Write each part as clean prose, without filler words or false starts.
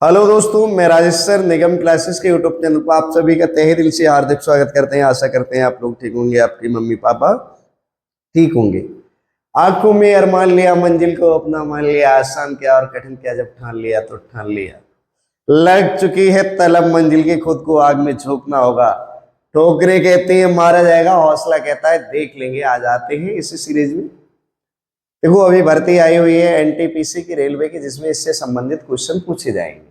Hello दोस्तों, मैं Rajesh sir निगम classes के यूट्यूब चैनल पर आप सभी का तहे दिल से हार्दिक स्वागत करते हैं। आशा करते हैं आप लोग ठीक होंगे, आपकी मम्मी पापा ठीक होंगे। आंखों में अरमान लिया, मंजिल को अपना मान लिया, आसान क्या और कठिन क्या, जब ठान लिया तो ठान लिया। लग चुकी है तलब मंजिल की, खुद को आग में झोंकना होगा। ठोकरे कहते हैं मारा जाएगा, हौसला कहता है देख लेंगे। आ जाते हैं इसी सीरीज में। देखो, अभी भर्ती आई हुई है एनटीपीसी की, रेलवे की, जिसमें इससे संबंधित क्वेश्चन पूछे जाएंगे।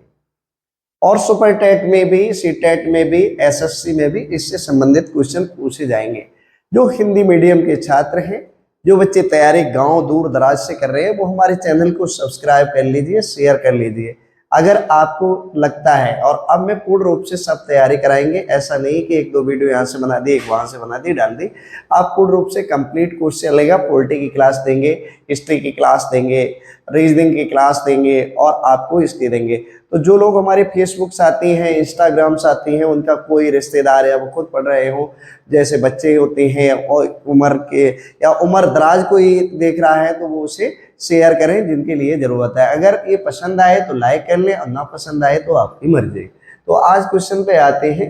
और सुपर टेट में भी, सी टेट में भी, एसएससी में भी इससे संबंधित क्वेश्चन पूछे जाएंगे। जो हिंदी मीडियम के छात्र हैं, जो बच्चे तैयारी गांव दूर दराज से कर रहे हैं, वो हमारे चैनल को सब्सक्राइब कर लीजिए, शेयर कर लीजिए। अगर आपको लगता है, और अब मैं पूर्ण रूप से सब तैयारी कराएंगे, ऐसा नहीं कि एक दो वीडियो यहाँ से बना दी, एक वहां से बना दी, डाल दी। आप पूर्ण रूप से कंप्लीट कोर्स चलेगा। पॉलिटी की क्लास देंगे, हिस्ट्री की क्लास देंगे, रीजनिंग की क्लास देंगे, और आपको इसकी देंगे। तो जो लोग हमारे फेसबुक साथी हैं, इंस्टाग्राम साथी हैं, उनका कोई रिश्तेदार है, वो खुद पढ़ रहे हो, जैसे बच्चे होते हैं और उम्र के या उम्र दराज कोई देख रहा है, तो वो उसे शेयर करें जिनके लिए जरूरत है। अगर ये पसंद आए तो लाइक कर लें, और ना पसंद आए तो आपकी मर्जी। तो आज क्वेश्चन पे आते हैं।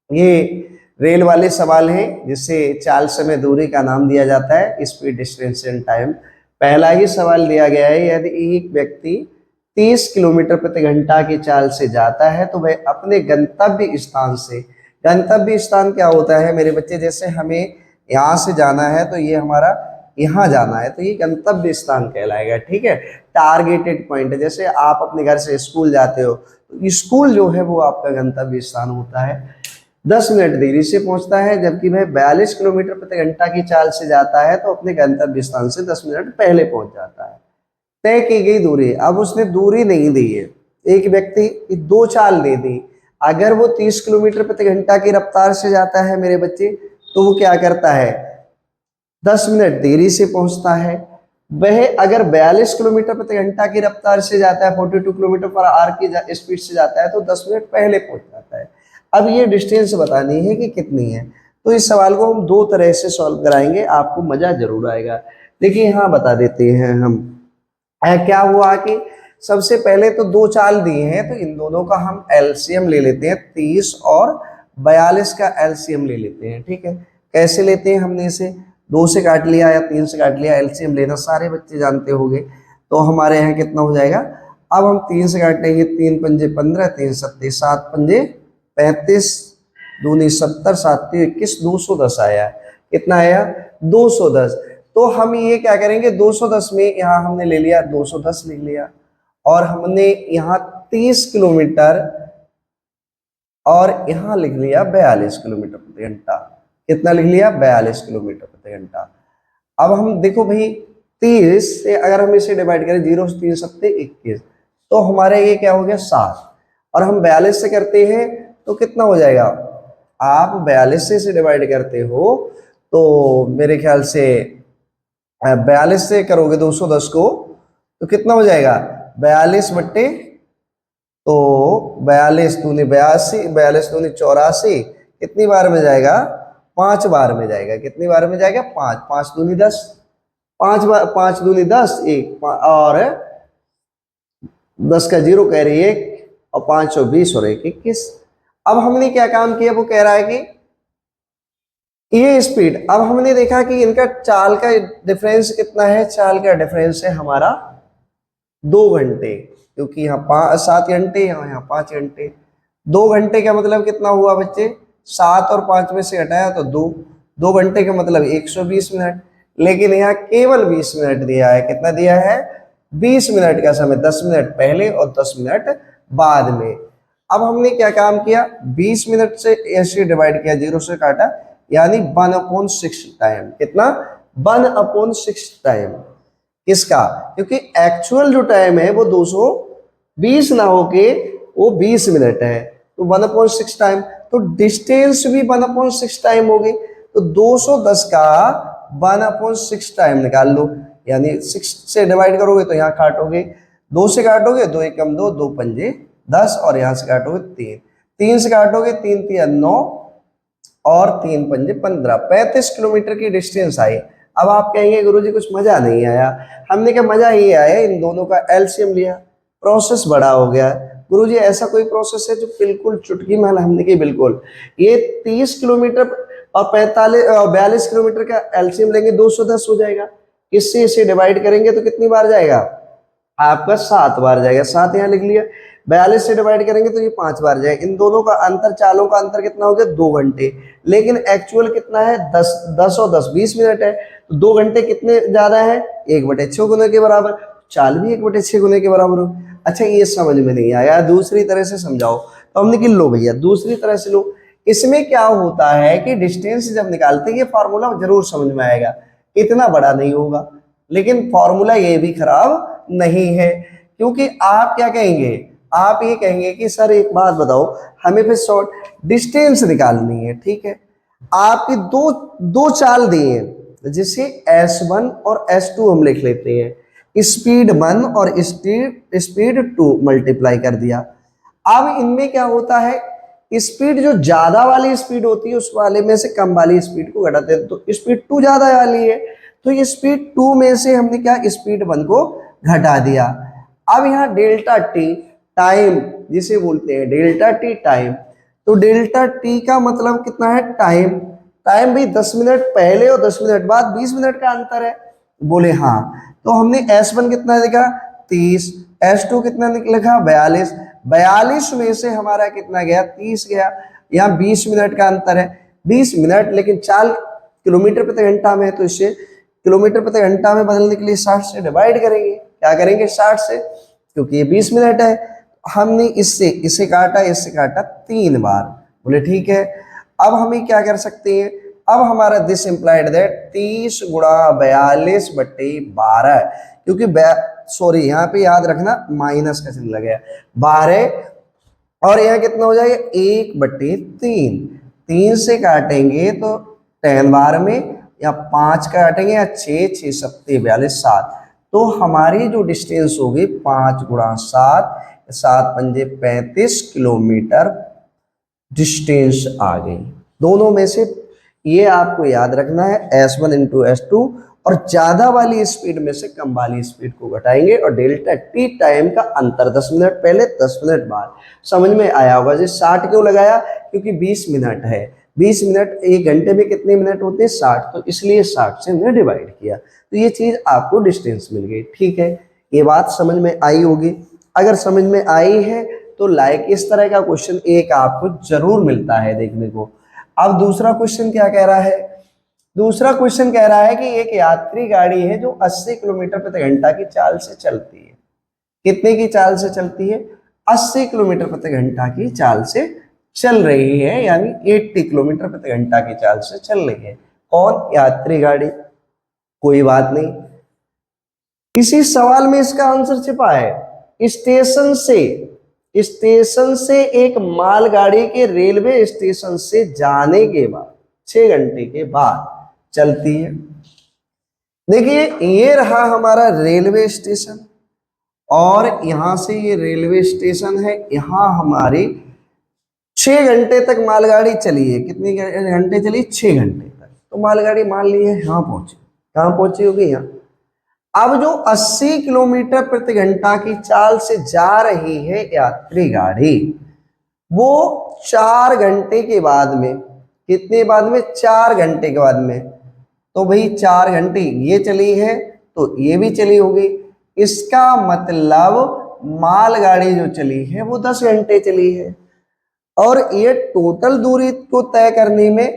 ये रेल वाले सवाल हैं, जिसे चाल समय दूरी का नाम दिया जाता है, स्पीड डिस्टेंस एंड टाइम। पहला ही सवाल दिया गया है, यदि एक व्यक्ति 30 किलोमीटर प्रति घंटा की चाल से जाता है तो वह अपने गंतव्य स्थान से, गंतव्य स्थान क्या होता है मेरे बच्चे, जैसे हमें यहाँ से जाना है तो ये हमारा यहाँ जाना है, तो ये गंतव्य स्थान कहलाएगा। ठीक है, टारगेटेड पॉइंट। जैसे आप अपने घर से स्कूल जाते हो, तो स्कूल जो है वो आपका गंतव्य स्थान होता है। 10 मिनट देरी से पहुंचता है, जबकि वह 42 किलोमीटर प्रति घंटा की चाल से जाता है तो अपने गंतव्य स्थान से 10 मिनट पहले पहुंच जाता है। तय की गई दूरी, अब उसने दूरी नहीं दी है, एक व्यक्ति की दो चाल दे दी। अगर वो 30 किलोमीटर प्रति घंटा की रफ्तार से जाता है मेरे बच्चे, तो वो क्या करता है, 10 मिनट देरी से पहुंचता है। वह अगर 42 किलोमीटर प्रति घंटा की रफ्तार से जाता है, 42 किलोमीटर पर आवर की स्पीड से जाता है, तो 10 मिनट पहले पहुंच जाता है। अब ये डिस्टेंस बतानी है कि कितनी है। तो इस सवाल को हम दो तरह से सॉल्व कराएंगे, आपको मजा जरूर आएगा। देखिए यहाँ बता देते हैं हम। क्या हुआ कि सबसे पहले तो दो चाल दिए हैं, तो इन दोनों का हम एलसीएम ले लेते हैं। 30 और 42 का एलसीएम ले लेते हैं। ठीक है, कैसे लेते हैं, हमने इसे 2 से काट लिया या 3 से काट लिया। एलसीएम लेना सारे बच्चे जानते होंगे। तो हमारे यहाँ कितना हो जाएगा, अब हम 3 से काटेंगे, 3 पंजे 15, 3 सत्ते 7 पंजे 35, दूनी 70, 7 21, 210 आया। कितना आया, 210। तो हम ये क्या करेंगे, 210 में यहाँ हमने ले लिया 210 लिख लिया, और हमने यहाँ 30 किलोमीटर और यहाँ लिख लिया 42 किलोमीटर प्रति घंटा। कितना लिख लिया, 42 किलोमीटर प्रति घंटा। अब हम देखो भाई, 30 से अगर हम इसे डिवाइड करें, 0 से 3 सत्ते 21, तो हमारे ये क्या हो गया 7। और हम 42 से करते हैं तो कितना हो जाएगा, आप 42 से इसे डिवाइड करते हो तो मेरे ख्याल से 42 से करोगे 210 को, तो कितना हो जाएगा, 42 बट्टे, तो 42 दूनी 82, 42 दूनी 84, कितनी बार में जाएगा, 5 बार में जाएगा। कितनी बार में जाएगा, 5, 5 दूनी 10, 5 बार, 5 दूनी 10, 1 और 10 का 0 कह रही है, और 5 और 20 और 1 21। अब हमने क्या काम किया, वो कह रहा है कि ये स्पीड, अब हमने देखा कि इनका चाल का डिफरेंस कितना है, चाल का डिफरेंस है हमारा 2 घंटे, क्योंकि यहाँ 7 घंटे, यहाँ 5 घंटे। 2 घंटे का मतलब कितना हुआ बच्चे, 7 और 5 में से हटाया तो 2, 2 घंटे का मतलब 120 मिनट। लेकिन यहाँ केवल 20 मिनट दिया है। कितना दिया है, 20 मिनट का समय, 10 मिनट पहले और 10 मिनट बाद में। अब हमने क्या काम किया, 20 मिनट से ऐसे डिवाइड किया, 0 से काटा, यानी 1/6 टाइम। कितना, 1/6 टाइम। किसका, क्योंकि एक्चुअल जो टाइम है वो 220 ना होके वो 20 मिनट है, तो 1/6 टाइम। तो डिस्टेंस भी 1/6 टाइम हो गई। तो 210 का 1/6 टाइम निकाल लो, यानी 6 से डिवाइड करोगे तो यहाँ काटोगे, 2 से काटोगे, 2 एकम 2, 2 पंजे 10, और यहाँ से काटोगे 3, 3 से काटोगे, 3 3 9, और 3 पंजे 15, 35 किलोमीटर की डिस्टेंस आई। अब आप कहेंगे गुरुजी कुछ मजा नहीं आया। हमने कहा मजा ये आया, इन दोनों का एलसीएम लिया, प्रोसेस बड़ा हो गया, गुरुजी ऐसा कोई प्रोसेस है जो बिल्कुल चुटकी में हमने की? बिल्कुल। ये 30 किलोमीटर और 42 किलोमीटर का एलसीएम लेंगे 210 हो जाएगा। इससे इसे डिवाइड करेंगे तो कितनी बार जाएगा आपका? 7 बार जाएगा। 7 यहाँ लिख लिया। 42 से डिवाइड करेंगे तो ये 5 बार जाएगा। इन दोनों का अंतर, चालों का अंतर कितना हो गया? 2 घंटे। लेकिन एक्चुअल कितना है? 10 और 10 20 मिनट है। तो 2 घंटे कितने ज्यादा है? 1/6 गुने के बराबर। चाल भी 1/6 गुने के बराबर हो। अच्छा ये समझ में नहीं आया, दूसरी तरह से समझाओ। तो हमने कि लो भैया दूसरी तरह से लो। इसमें क्या होता है कि डिस्टेंस जब निकालते हैं, ये फॉर्मूला जरूर समझ में आएगा, इतना बड़ा नहीं होगा, लेकिन फॉर्मूला ये भी खराब नहीं है। क्योंकि आप क्या कहेंगे? आप ये कहेंगे कि सर एक बात बताओ, हमें फिर शॉर्ट डिस्टेंस निकालनी है, ठीक है। आपकी दो चाल दिए, जिसे S1 और S2 हम लिख लेते हैं। स्पीड 1 और स्पीड 2 मल्टीप्लाई कर दिया। अब इनमें क्या होता है? स्पीड जो ज्यादा वाली स्पीड होती है उस वाले में से कम वाली स्पीड को घटाते हैं, तो स्पीड 2 ज्यादा वाली है, तो ये स्पीड 2 में से हमने क्या स्पीड 1 को घटा दिया। अब यहाँ डेल्टा टी टाइम जिसे बोलते हैं, डेल्टा टी टाइम, तो डेल्टा टी का मतलब कितना है? टाइम। टाइम भी 10 मिनट पहले और 10 मिनट बाद 20 मिनट का अंतर है। बोले हाँ। तो हमने S1 कितना लिखा? 30। S2 कितना लिखा? 42। 42 में से हमारा कितना गया? 30 गया। यहाँ 20 मिनट का अंतर है। 20 मिनट, लेकिन चाल किलोमीटर प्रति घंटा में है, तो इसे किलोमीटर प्रति घंटा में बदलने के लिए 60 से डिवाइड करेंगे। क्या करेंगे? 60 से, क्योंकि ये 20 मिनट है। हमने इसे काटा, इससे काटा 3 बार। बोले ठीक है। अब हमें क्या कर सकते हैं? अब हमारा दिस इंप्लाइड दैट 30 गुणा 42/12, क्योंकि सॉरी यहाँ पे याद रखना माइनस का चिन्ह लगा 12, और यहाँ कितना हो जाएगा? 1/3। 3 से काटेंगे तो 10 बार में, या 5 काटेंगे या 6, 6 सत्ते 42, 7। तो हमारी जो डिस्टेंस होगी 5 गुणा 7, 7 पंजे 35 किलोमीटर डिस्टेंस आ गई। दोनों में से ये आपको याद रखना है, S1 इंटू S2, और ज्यादा वाली स्पीड में से कम वाली स्पीड को घटाएंगे, और डेल्टा टी टाइम का अंतर 10 मिनट पहले 10 मिनट बाद। समझ में आया होगा। जी 60 क्यों लगाया? क्योंकि 20 मिनट है। 20 मिनट, 1 घंटे में कितने मिनट होते हैं? 60, तो इसलिए 60 से हमने डिवाइड किया, तो ये चीज आपको डिस्टेंस मिल गई। ठीक है, ये बात समझ में आई होगी। अगर समझ में आई है तो लाइक इस तरह का क्वेश्चन एक आपको जरूर मिलता है देखने को। अब दूसरा क्वेश्चन क्या कह रहा है? दूसरा क्वेश्चन कह रहा है कि एक यात्री गाड़ी है जो 80 किलोमीटर प्रति घंटा की चाल से चलती है। कितने की चाल से चलती है? 80 किलोमीटर प्रति घंटा की चाल से चल रही है, यानी 80 किलोमीटर प्रति घंटा की चाल से चल रही है। कौन? यात्री गाड़ी। कोई बात नहीं, इसी सवाल में इसका आंसर छिपा है। स्टेशन से एक मालगाड़ी के रेलवे स्टेशन से जाने के बाद 6 घंटे के बाद चलती है। देखिए ये रहा हमारा रेलवे स्टेशन, और यहां से ये रेलवे स्टेशन है। यहां हमारी 6 घंटे तक मालगाड़ी चली है। कितने घंटे चली? 6 घंटे तक। तो मालगाड़ी मान ली है यहाँ पहुंची। कहाँ पहुंची होगी? यहाँ। अब जो 80 किलोमीटर प्रति घंटा की चाल से जा रही है यात्री गाड़ी, वो 4 घंटे के बाद में, कितने बाद में? 4 घंटे के बाद में। तो भाई 4 घंटे ये चली है तो ये भी चली होगी। इसका मतलब मालगाड़ी जो चली है वो 10 घंटे चली है। और ये टोटल दूरी को तय करने में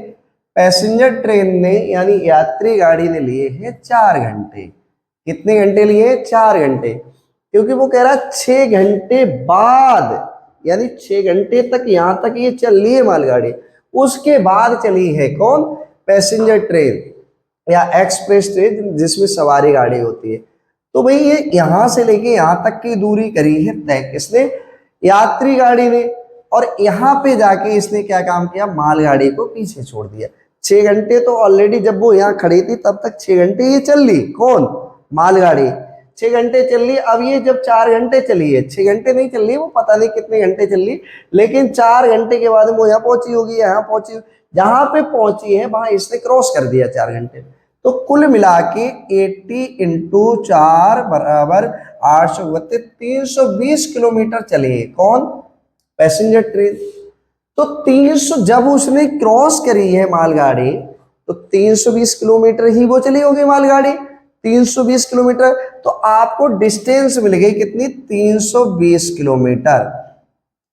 पैसेंजर ट्रेन ने यानी यात्री गाड़ी ने लिए हैं 4 घंटे। कितने घंटे लिए? 4 घंटे, क्योंकि वो कह रहा है 6 घंटे बाद, यानी 6 घंटे तक यहां तक ये चल रही है मालगाड़ी, उसके बाद चली है कौन? पैसेंजर ट्रेन या एक्सप्रेस ट्रेन जिसमें सवारी गाड़ी होती है। तो भाई ये यहां से लेके यहां तक की दूरी करी है तय किसने? यात्री गाड़ी ने। और यहां पे जाके इसने क्या काम किया? मालगाड़ी को पीछे छोड़ दिया। 6 घंटे तो ऑलरेडी जब वो यहाँ खड़ी थी तब तक 6 घंटे ये चल ली। कौन? मालगाड़ी 6 घंटे चल रही। अब ये जब 4 घंटे चली है, 6 घंटे नहीं चल रही, वो पता नहीं कितने घंटे चल रही, लेकिन 4 घंटे के बाद वो यहाँ पहुंची होगी, यहाँ पहुंची, जहां पे पहुंची है वहां इसने क्रॉस कर दिया 4 घंटे। तो कुल मिला के 80 इंटू 4 बराबर 832, 320 किलोमीटर चले। कौन? Passenger train. तो 300 जब उसने क्रॉस करी है मालगाड़ी, तो 320 किलोमीटर ही वो चली होगी मालगाड़ी, 320 किलोमीटर। तो आपको डिस्टेंस मिल गई कितनी? 320 किलोमीटर,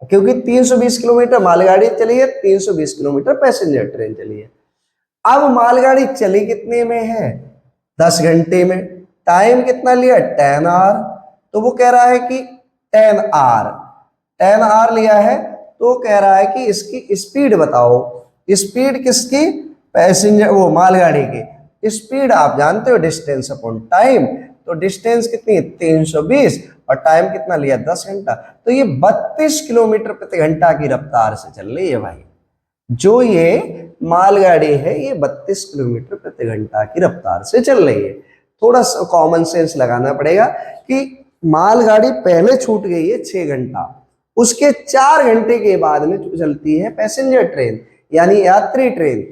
क्योंकि 320 किलोमीटर मालगाड़ी चली है, 320 किलोमीटर पैसेंजर ट्रेन चली है। अब मालगाड़ी चली कितने में है? 10 घंटे में। टाइम कितना लिया? 10 आवर। तो वो कह रहा है कि 10 आवर, 10 आवर लिया है। तो कह रहा है कि इसकी स्पीड बताओ। स्पीड किसकी? पैसेंजर, वो मालगाड़ी की। स्पीड आप जानते हो, डिस्टेंस अपॉन टाइम। तो डिस्टेंस कितनी? 320, और टाइम कितना लिया? 10 घंटा। तो ये 32 किलोमीटर प्रति घंटा की रफ्तार से चल रही है भाई। जो ये मालगाड़ी है ये 32 किलोमीटर प्रति घंटा की रफ्तार से चल रही है। थोड़ा सा कॉमन सेंस लगाना पड़ेगा कि मालगाड़ी पहले छूट गई है 6 घंटा, उसके 4 घंटे के बाद में चलती है पैसेंजर ट्रेन, यानी यात्री ट्रेन।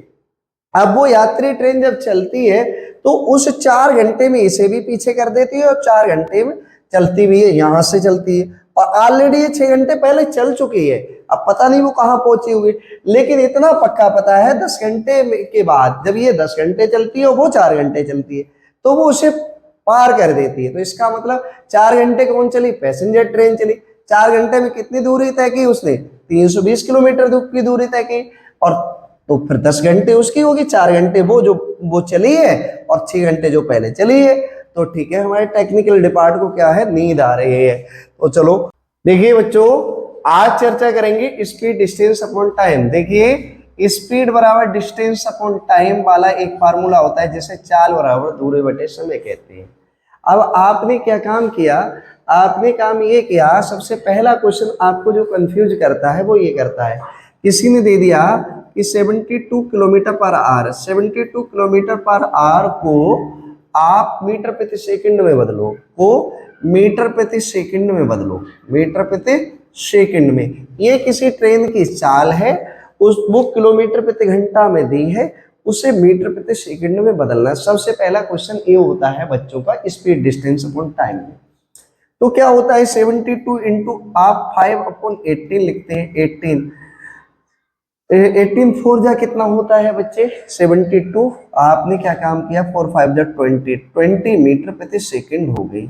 अब वो यात्री ट्रेन जब चलती है तो उस 4 घंटे में इसे भी पीछे कर देती है, और 4 घंटे में चलती भी है, यहां से चलती है। और ऑलरेडी ये 6 घंटे पहले चल चुकी है, अब पता नहीं वो कहां पहुंची होगी, लेकिन इतना पक्का पता है 10 घंटे के बाद जब ये 10 घंटे चलती है और वो 4 घंटे चलती है, तो वो उसे पार कर देती है। तो इसका मतलब 4 घंटे कौन चली? पैसेंजर ट्रेन चली। 4 घंटे में कितनी दूरी तय की उसने? 320 किलोमीटर की दूरी तय की। और तो फिर 10 घंटे उसकी होगी, 4 घंटे वो चली है, और 6 घंटे जो पहले चली है। तो ठीक है, हमारे टेक्निकल डिपार्ट को क्या है? नींद आ रही है। तो चलो देखिए बच्चों, आज चर्चा करेंगे स्पीड डिस्टेंस अपॉन टाइम। देखिए स्पीड बराबर डिस्टेंस अपॉन टाइम वाला एक फार्मूला होता है, जिसे चाल बराबर दूरी बटे समय कहते हैं। अब आपने क्या काम किया? आपने काम ये किया, सबसे पहला क्वेश्चन आपको जो कंफ्यूज करता है वो ये करता है, किसी ने दे दिया कि 72 kilometre per hour, 72 kilometre per hour को आप मीटर प्रति सेकंड में बदलो, को मीटर प्रति सेकंड में बदलो, मीटर प्रति सेकंड में। ये किसी ट्रेन की चाल है, उस वो किलोमीटर प्रति घंटा में दी है, उसे मीटर प्रति सेकंड में बदलना है। सबसे पहला क्वेश्चन ये होता है बच्चों का स्पीड डिस्टेंस अपॉन टाइम में। तो क्या होता है 72 इंटू आप 5/18 लिखते हैं, 18 4 जा कितना होता है बच्चे? 72। आपने क्या काम किया? 4 5 जा 20 मीटर प्रति सेकंड हो गई।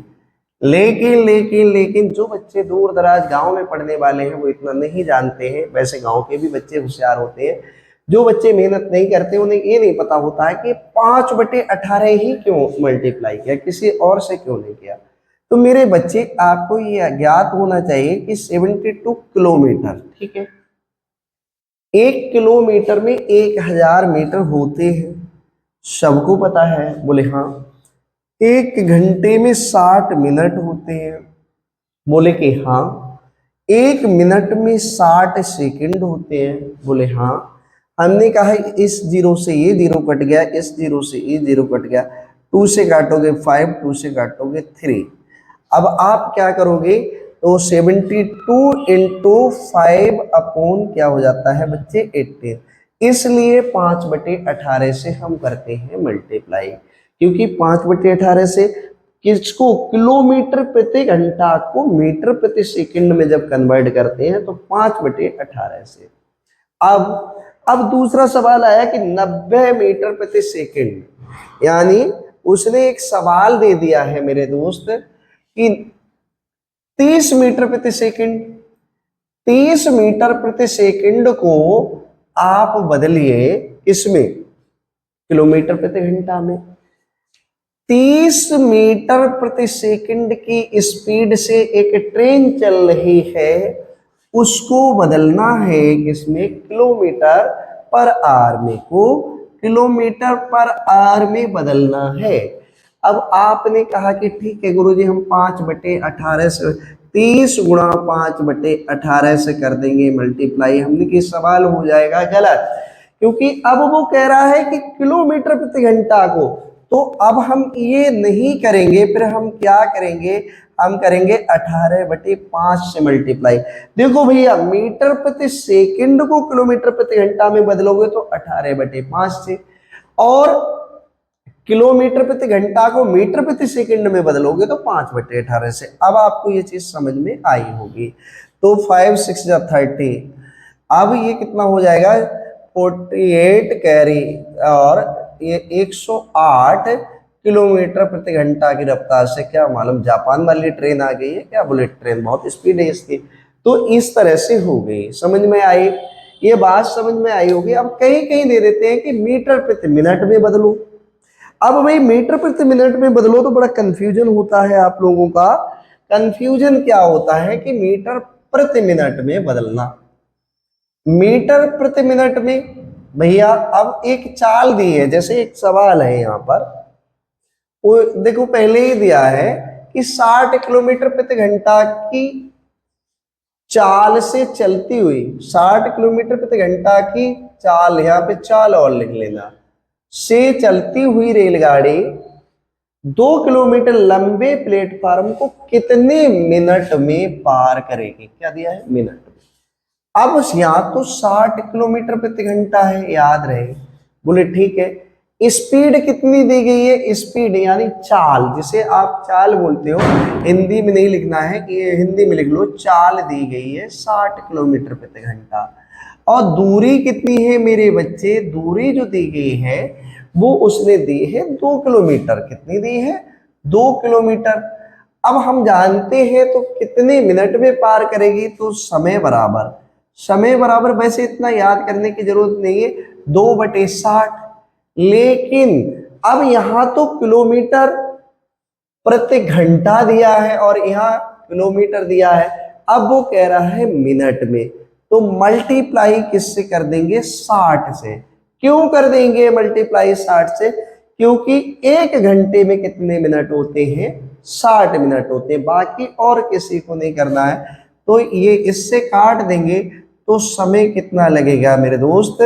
लेकिन जो बच्चे दूर दराज गांव में पढ़ने वाले हैं वो इतना नहीं जानते हैं। वैसे गांव के भी बच्चे होशियार होते हैं, जो बच्चे मेहनत नहीं करते उन्हें ये नहीं पता होता है कि 5/18 ही क्यों मल्टीप्लाई किया, किसी और से क्यों नहीं किया। तो मेरे बच्चे, आपको ये ज्ञात होना चाहिए कि 72 किलोमीटर, ठीक है, 1 किलोमीटर में 1000 मीटर होते हैं, सबको पता है। बोले हाँ। 1 घंटे में 60 मिनट होते हैं, बोले कि हाँ। 1 मिनट में 60 सेकंड होते हैं, बोले हाँ। हमने कहा इस जीरो से ये जीरो कट गया, इस जीरो से ये जीरो कट गया, 2 से काटोगे 5, 2 से काटोगे 3। अब आप क्या करोगे? तो 72 इंटू 5 अपॉन क्या हो जाता है बच्चे? 18। इसलिए 5/18 से हम करते हैं मल्टीप्लाई, क्योंकि 5/18 से किसको? किलोमीटर प्रति घंटा को मीटर प्रति सेकंड में जब कन्वर्ट करते हैं तो 5/18 से। अब दूसरा सवाल आया कि 90 मीटर प्रति सेकंड, यानी उसने एक सवाल दे दिया है मेरे दोस्त कि 30 मीटर प्रति सेकंड, 30 मीटर प्रति सेकंड को आप बदलिए इसमें किलोमीटर प्रति घंटा में। 30 मीटर प्रति सेकंड की स्पीड से एक ट्रेन चल रही है, उसको बदलना है किसमें? किलोमीटर पर आवर में, को किलोमीटर पर आवर में बदलना है। अब आपने कहा कि ठीक है गुरुजी, हम 5/18 से 30 गुणा 5/18 से कर देंगे मल्टीप्लाई। हमने कि सवाल हो जाएगा गलत, क्योंकि अब वो कह रहा है कि किलोमीटर प्रति घंटा को। तो अब हम ये नहीं करेंगे, फिर हम क्या करेंगे? हम करेंगे 18/5 से मल्टीप्लाई। देखो भैया, मीटर प्रति सेकंड को किलोमीटर प्रति घंटा में बदलोगे तो 18/5 से, और किलोमीटर प्रति घंटा को मीटर प्रति सेकंड में बदलोगे तो 5/18 से। अब आपको ये चीज समझ में आई होगी। तो 5 6 जा 30, अब ये कितना हो जाएगा 48 कैरी, और ये 108 किलोमीटर प्रति घंटा की रफ्तार से, क्या मालूम जापान वाली ट्रेन आ गई है क्या, बुलेट ट्रेन, बहुत स्पीड है इसकी। तो इस तरह से हो गई, समझ में आई, ये बात समझ में आई होगी। अब कहीं कहीं दे देते हैं कि मीटर प्रति मिनट में बदलो। अब भाई मीटर प्रति मिनट में बदलो तो बड़ा कंफ्यूजन होता है आप लोगों का। कंफ्यूजन क्या होता है कि मीटर प्रति मिनट में बदलना, मीटर प्रति मिनट में। भैया अब एक चाल दी है, जैसे एक सवाल है यहाँ पर, वो देखो पहले ही दिया है कि 60 किलोमीटर प्रति घंटा की चाल से चलती हुई, 60 किलोमीटर प्रति घंटा की चाल, यहाँ पे चाल और लिख लेना, से चलती हुई रेलगाड़ी 2 किलोमीटर लंबे प्लेटफार्म को कितने मिनट में पार करेगी। क्या दिया है, मिनट में। अब यहाँ तो 60 किलोमीटर प्रति घंटा है, याद रहे। बोले ठीक है, स्पीड कितनी दी गई है, स्पीड यानी चाल, जिसे आप चाल बोलते हो, हिंदी में नहीं लिखना है कि ये हिंदी में लिख लो, चाल दी गई है 60 किलोमीटर प्रति घंटा। और दूरी कितनी है मेरे बच्चे, दूरी जो दी गई है वो उसने दी है 2 किलोमीटर। कितनी दी है, 2 किलोमीटर। अब हम जानते हैं तो कितने मिनट में पार करेगी, तो समय बराबर, समय बराबर, वैसे इतना याद करने की जरूरत नहीं है, 2/60। लेकिन अब यहां तो किलोमीटर प्रति घंटा दिया है और यहाँ किलोमीटर दिया है, अब वो कह रहा है मिनट में, तो मल्टीप्लाई किससे कर देंगे, 60 से। क्यों कर देंगे मल्टीप्लाई 60 से, क्योंकि 1 घंटे में कितने मिनट होते हैं, 60 मिनट होते हैं, बाकी और किसी को नहीं करना है। तो ये इससे काट देंगे तो समय कितना लगेगा मेरे दोस्त,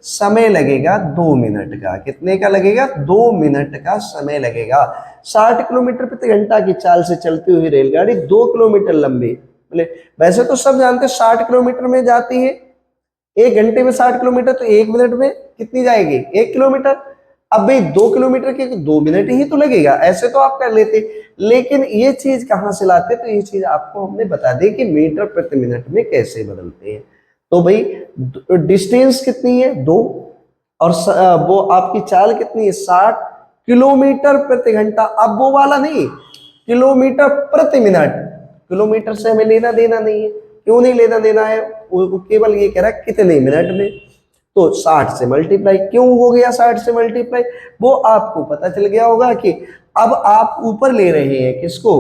समय लगेगा 2 मिनट का। कितने का लगेगा, 2 मिनट का समय लगेगा। 60 किलोमीटर प्रति घंटा की चाल से चलती हुई रेलगाड़ी 2 किलोमीटर लंबी, बोले वैसे तो सब जानते हैं 60 किलोमीटर में जाती है, 1 घंटे में 60 किलोमीटर, तो 1 मिनट में कितनी जाएगी, 1 किलोमीटर। अब भाई 2 किलोमीटर के 2 मिनट ही तो लगेगा, ऐसे तो आप कर लेते। लेकिन ये चीज कहां से लाते, तो ये चीज आपको हमने बता दी कि मीटर प्रति मिनट में कैसे बदलते हैं। तो भाई डिस्टेंस कितनी है, 2, और वो आपकी चाल कितनी है, 60 किलोमीटर प्रति घंटा। अब वो वाला नहीं, किलोमीटर प्रति मिनट, किलोमीटर से हमें लेना देना नहीं है। क्यों नहीं लेना देना है, वो केवल ये कह रहा है कितने मिनट में। तो 60 से मल्टीप्लाई, क्यों हो गया 60 से मल्टीप्लाई, वो आपको पता चल गया होगा कि अब आप ऊपर ले रहे हैं किसको,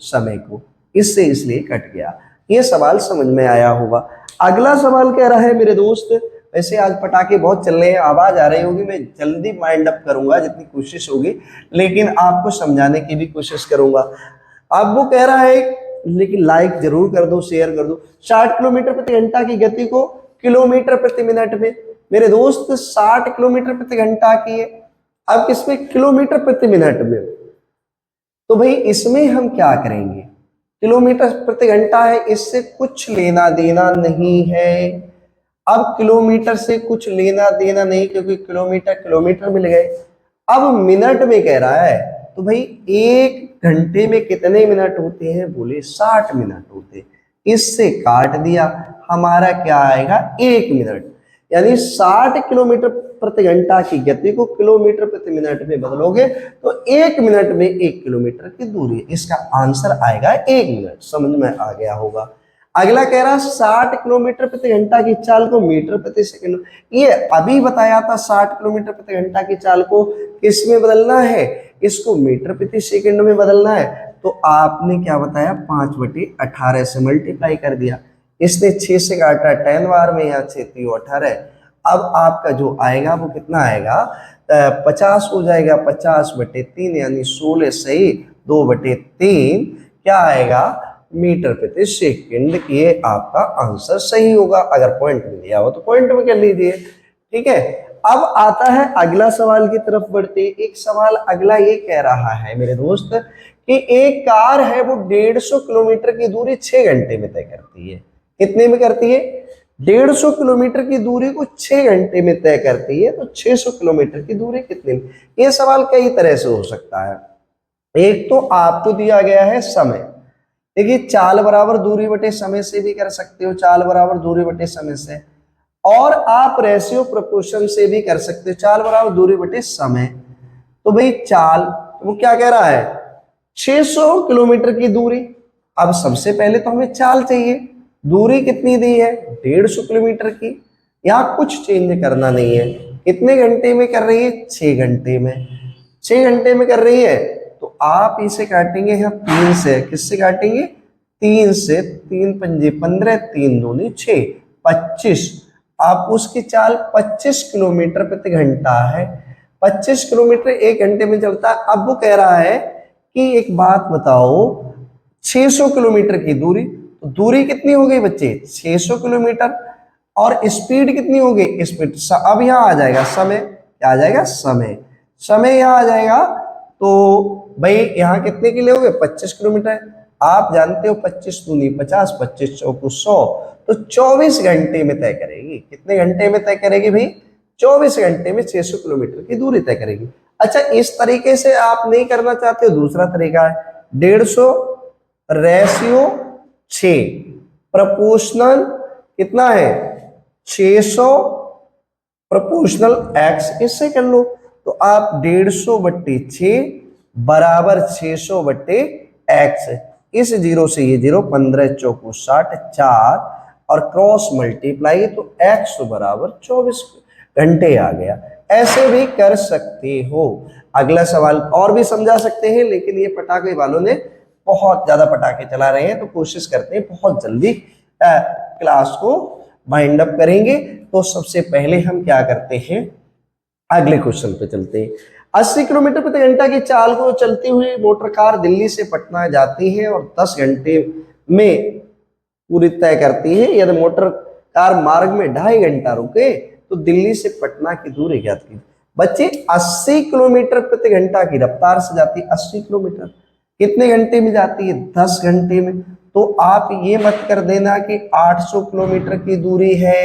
समय को, इससे इसलिए कट गया। ये सवाल समझ में आया होगा। अगला सवाल कह रहा है मेरे दोस्त, वैसे आज पटाखे बहुत चल रहे हैं, आवाज आ रही होगी, मैं जल्दी माइंड अप करूंगा जितनी कोशिश होगी, लेकिन आपको समझाने की भी कोशिश करूंगा। अब वो कह रहा है, लेकिन लाइक जरूर कर दो, शेयर कर दो। 60 किलोमीटर प्रति घंटा की गति को किलोमीटर प्रति मिनट में, मेरे दोस्त 60 किलोमीटर प्रति घंटा की है, अब किसमें, किलोमीटर प्रति मिनट में। तो भाई इसमें हम क्या करेंगे, किलोमीटर प्रति घंटा है, इससे कुछ लेना देना नहीं है। अब किलोमीटर से कुछ लेना देना नहीं, क्योंकि किलोमीटर किलोमीटर मिल गए। अब मिनट में कह रहा है, तो भाई 1 घंटे में कितने मिनट होते हैं, बोले 60 मिनट होते। इससे काट दिया, हमारा क्या आएगा, 1 मिनट। यानी 60 किलोमीटर प्रति घंटा की गति को किलोमीटर प्रति मिनट में बदलोगे तो 1 मिनट में 1 किलोमीटर की दूरी, इसका आंसर आएगा 1 मिनट। समझ में आ गया होगा। अगला कह रहा 60 किलोमीटर प्रति घंटा की चाल को मीटर प्रति सेकंड, ये अभी बताया था 60 किलोमीटर प्रति घंटा की चाल को किस में बदलना है, इसको मीटर प्रति सेकंड में बदलना है। तो आपने क्या बताया, 5/18 से मल्टीप्लाई कर दिया। इसने 6 से काटा 10 बार में, यहाँ 6 3 18। अब आपका जो आएगा वो कितना आएगा, 50 हो जाएगा, 50/3 यानी 16 सही 2/3 क्या आएगा, मीटर प्रति सेकंड। ये आपका आंसर सही होगा। अगर पॉइंट में दिया हो तो पॉइंट में कर लीजिए, ठीक है। अब आता है अगला सवाल की तरफ बढ़ते। एक सवाल अगला ये कह रहा है मेरे दोस्त कि एक कार है वो 150 किलोमीटर की दूरी 6 घंटे में तय करती है। कितने में करती है, 150 किलोमीटर की दूरी को 6 घंटे में तय करती है, तो 600 किलोमीटर की दूरी कितनी? ये सवाल कई तरह से हो सकता है। एक तो आपको दिया गया है समय, देखिए चाल बराबर दूरी बटे समय से भी कर सकते हो, चाल बराबर दूरी बटे समय से, और आप रेशियो प्रोपोर्शन से भी कर सकते हो, चाल बराबर दूरी बटे समय। तो भाई चाल, वो क्या कह रहा है 600 किलोमीटर की दूरी। अब सबसे पहले तो हमें चाल चाहिए, दूरी कितनी दी है 150 किलोमीटर की, यहाँ कुछ चेंज करना नहीं है। कितने घंटे में कर रही है 6 घंटे में, 6 घंटे में कर रही है, तो आप इसे काटेंगे यहाँ 3 से, किससे काटेंगे 3 से, 3 पंजे 15, 3 दूनी 6, 25। आप उसकी चाल 25 किलोमीटर प्रति घंटा है, 25 किलोमीटर 1 घंटे में चलता है। अब वो कह रहा है कि एक बात बताओ 600 किलोमीटर की दूरी, तो दूरी कितनी हो गई बच्चे 600 किलोमीटर, और स्पीड कितनी हो गई स्पीड। अब यहाँ आ जाएगा समय, क्या आ जाएगा समय, समय यहाँ आ जाएगा। तो भाई यहाँ कितने के लिए हो गए 25 किलोमीटर, आप जानते हो 25 दूनी 50, 25 चौको 100, तो 24 घंटे में तय करेगी। कितने घंटे में तय करेगी भाई 24 घंटे में 600 किलोमीटर की दूरी तय करेगी। अच्छा इस तरीके से आप नहीं करना चाहते हो, दूसरा तरीका है 150 रेशियो 6 प्रोपोर्शनल कितना है 600 प्रोपोर्शनल x, इससे कर लो। तो आप 150/6 बराबर 600/x, इस जीरो से ये जीरो 15 चौको 60 4, और क्रॉस मल्टीप्लाई, तो x बराबर 24 घंटे आ गया। ऐसे भी कर सकते हो। अगला सवाल और भी समझा सकते हैं, लेकिन ये पटाखे वालों ने बहुत ज्यादा पटाखे चला रहे हैं, तो कोशिश करते हैं बहुत जल्दी क्लास को वाइंड अप करेंगे। तो सबसे पहले हम क्या करते हैं, अगले क्वेश्चन पे चलते हैं। 80 किलोमीटर प्रति घंटा की चाल को चलती हुई मोटर कार दिल्ली से पटना जाती है और 10 घंटे में पूरी तय करती है। यदि मोटर कार मार्ग में 2.5 घंटा रुके तो दिल्ली से पटना की दूरी ज्ञात की। बच्चे 80 किलोमीटर प्रति घंटा की रफ्तार से जाती है, 80 किलोमीटर कितने घंटे में जाती है 10 घंटे में। तो आप ये मत कर देना कि 800 किलोमीटर की दूरी है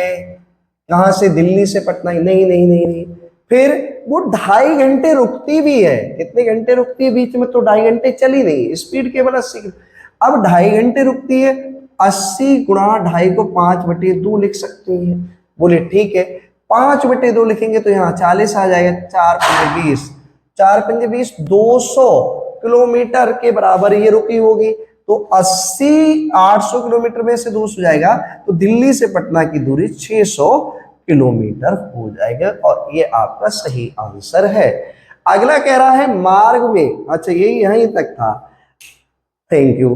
कहां से दिल्ली से पटना, नहीं नहीं नहीं नहीं, फिर वो 2.5 घंटे रुकती भी है। कितने घंटे रुकती है बीच में, तो 2.5 घंटे चली नहीं, स्पीड केवल 80। अब 2.5 घंटे रुकती है, 80 गुणा 2.5 को 5/2 लिख सकती है। बोले ठीक है, 5/2 लिखेंगे तो यहाँ 40 आ जाएगा, 4 पंजे 20, 4 पंजे 20, 200 किलोमीटर के बराबर ये रुकी होगी। तो 80 800 किलोमीटर में से 200 जाएगा, तो दिल्ली से पटना की दूरी 600 किलोमीटर हो जाएगा, और ये आपका सही आंसर है। अगला कह रहा है मार्ग में, अच्छा यही यहीं तक था, थैंक यू।